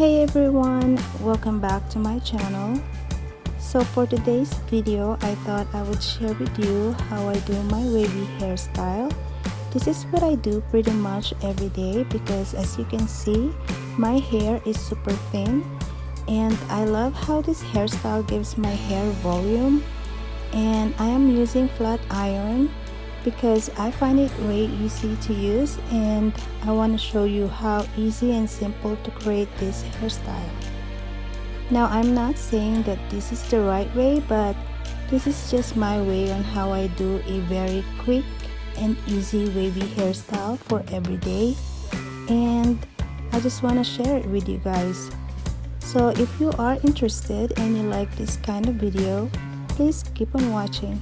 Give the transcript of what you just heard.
Hey everyone, welcome back to my channel. So for today's video, I thought I would share with you how I do my wavy hairstyle. This is what I do pretty much every day because as you can see, my hair is super thin and I love how this hairstyle gives my hair volume. And I am using flat iron because I find it way easy to use, and I want to show you how easy and simple to create this hairstyle. Now I'm not saying that this is the right way, but this is just my way on how I do a very quick and easy wavy hairstyle for every day, and I just want to share it with you guys. So if you are interested and you like this kind of video, please keep on watching.